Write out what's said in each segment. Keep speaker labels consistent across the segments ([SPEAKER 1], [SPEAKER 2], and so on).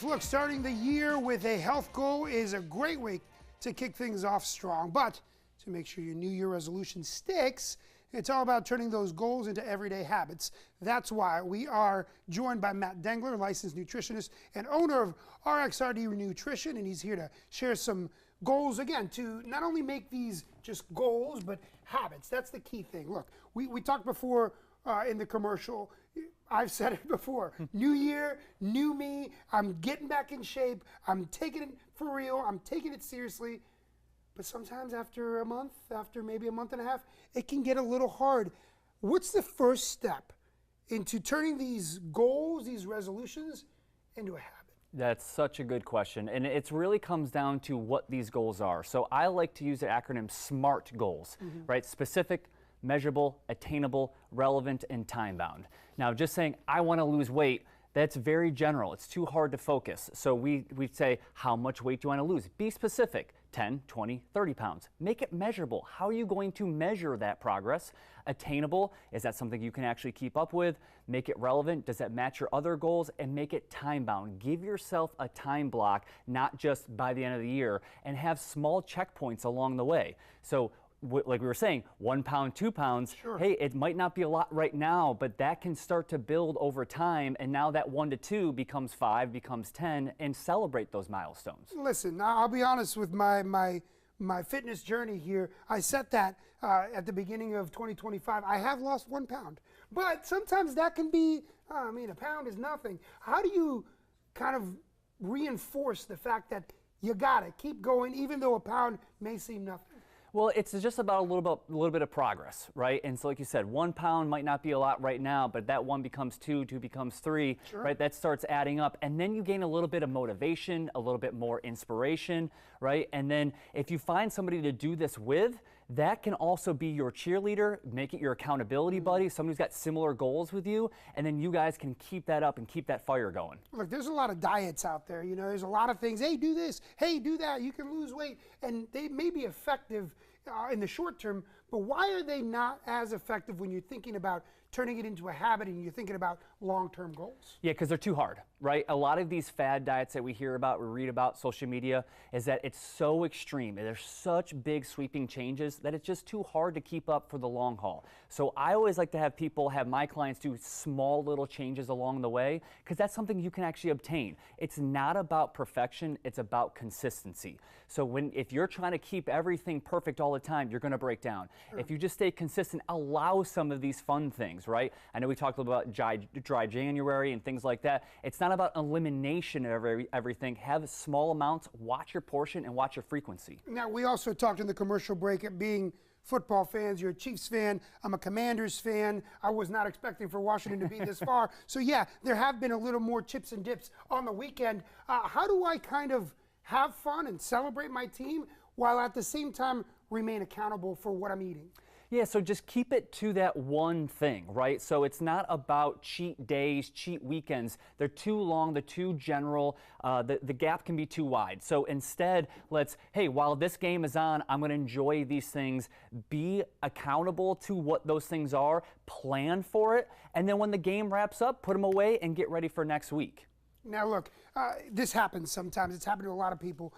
[SPEAKER 1] Look, starting the year with a health goal is a great way to kick things off strong. But to make sure your New Year resolution sticks, it's all about turning those goals into everyday habits. That's why we are joined by Matt Dengler, licensed nutritionist and owner of RXRD Nutrition, and he's here to share some goals, again, to not only make these just goals, but habits. That's the key thing. Look, we talked before in the commercial. I've said it before. New year, new me. I'm getting back in shape. I'm taking it for real. I'm taking it seriously. But sometimes after a month, after maybe a month and a half, it can get a little hard. What's the first step into turning these goals, these resolutions, into a habit?
[SPEAKER 2] That's such a good question, and it really comes down to what these goals are. So I like to use the acronym SMART goals, right? Specific, measurable, attainable, relevant, and time-bound. Now, just saying, I want to lose weight, that's very general. It's too hard to focus. So we say, how much weight do you want to lose? Be specific, 10, 20, 30 pounds. Make it measurable. How are you going to measure that progress? Attainable, is that something you can actually keep up with? Make it relevant, does that match your other goals? And make it time-bound. Give yourself a time block, not just by the end of the year, and have small checkpoints along the way. So like we were saying, 1 pound, 2 pounds,
[SPEAKER 1] sure.
[SPEAKER 2] Hey, it might not be a lot right now, but that can start to build over time, and now that 1 to 2 becomes 5, becomes 10, and celebrate those milestones.
[SPEAKER 1] Listen, I'll be honest with my fitness journey here. I set that at the beginning of 2025. I have lost 1 pound, but sometimes that can be, a pound is nothing. How do you kind of reinforce the fact that you gotta keep going, even though a pound may seem nothing?
[SPEAKER 2] Well, it's just about a little bit of progress, right? And so like you said, 1 pound might not be a lot right now, but that 1 becomes 2, 2 becomes 3,
[SPEAKER 1] sure.
[SPEAKER 2] Right? That starts adding up. And then you gain a little bit of motivation, a little bit more inspiration, right? And then if you find somebody to do this with, that can also be your cheerleader, make it your accountability buddy, somebody who's got similar goals with you, and then you guys can keep that up and keep that fire going.
[SPEAKER 1] Look, there's a lot of diets out there, there's a lot of things, hey, do this, hey, do that, you can lose weight, and they may be effective in the short term, but why are they not as effective when you're thinking about turning it into a habit and you're thinking about long-term goals?
[SPEAKER 2] Yeah, because they're too hard, right? A lot of these fad diets that we hear about, we read about, social media, is that it's so extreme. There's such big sweeping changes that it's just too hard to keep up for the long haul. So I always like to have my clients do small little changes along the way, because that's something you can actually obtain. It's not about perfection, it's about consistency. So if you're trying to keep everything perfect all the time, you're going to break down. Sure. If you just stay consistent, allow some of these fun things, right? I know we talked a little about dry January and things like that. It's not about elimination of everything. Have small amounts, watch your portion, and watch your frequency.
[SPEAKER 1] Now, we also talked in the commercial break at being football fans. You're a Chiefs fan. I'm a Commanders fan. I was not expecting for Washington to be this far. So yeah, there have been a little more chips and dips on the weekend. How do I kind of have fun and celebrate my team while at the same time remain accountable for what I'm eating?
[SPEAKER 2] Yeah, so just keep it to that one thing, right? So it's not about cheat days, cheat weekends. They're too long, they're too general. The gap can be too wide. So instead, hey, while this game is on, I'm going to enjoy these things. Be accountable to what those things are, plan for it, and then when the game wraps up, put them away and get ready for next week.
[SPEAKER 1] Now look, this happens sometimes. It's happened to a lot of people.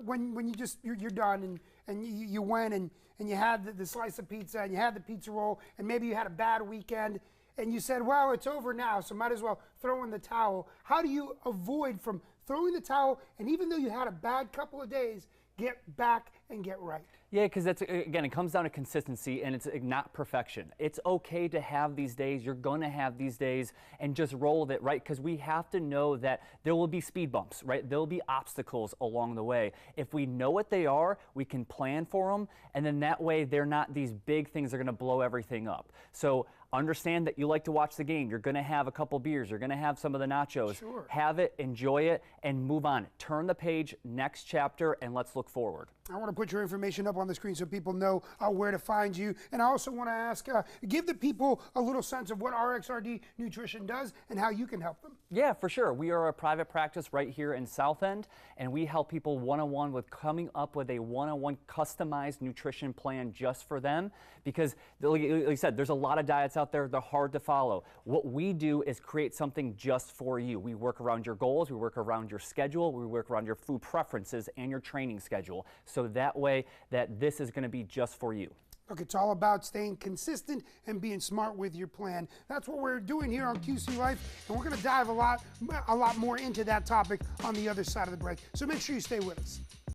[SPEAKER 1] When you're done and you went and you had the slice of pizza and you had the pizza roll and maybe you had a bad weekend and you said, well, it's over now, so might as well throw in the towel. How do you avoid from throwing the towel, and even though you had a bad couple of days, get back and get right?
[SPEAKER 2] Yeah, because again, it comes down to consistency, and it's not perfection. It's okay to have these days. You're going to have these days, and just roll with it, right? Because we have to know that there will be speed bumps, right? There will be obstacles along the way. If we know what they are, we can plan for them, and then that way they're not these big things that are going to blow everything up. So understand that you like to watch the game. You're going to have a couple beers. You're going to have some of the nachos.
[SPEAKER 1] Sure.
[SPEAKER 2] Have it, enjoy it, and move on. Turn the page, next chapter, and let's look forward.
[SPEAKER 1] I want to put your information up on the screen so people know where to find you. And I also want to ask, give the people a little sense of what RxRD Nutrition does and how you can help them.
[SPEAKER 2] Yeah, for sure. We are a private practice right here in South End, and we help people one-on-one with coming up with a one-on-one customized nutrition plan just for them. Because, like I said, there's a lot of diets out there. They're hard to follow. What we do is create something just for you. We work around your goals. We work around your schedule. We work around your food preferences and your training schedule. So that way that this is going to be just for you.
[SPEAKER 1] Look, it's all about staying consistent and being smart with your plan. That's what we're doing here on QC Life, and we're going to dive a lot more into that topic on the other side of the break. So make sure you stay with us.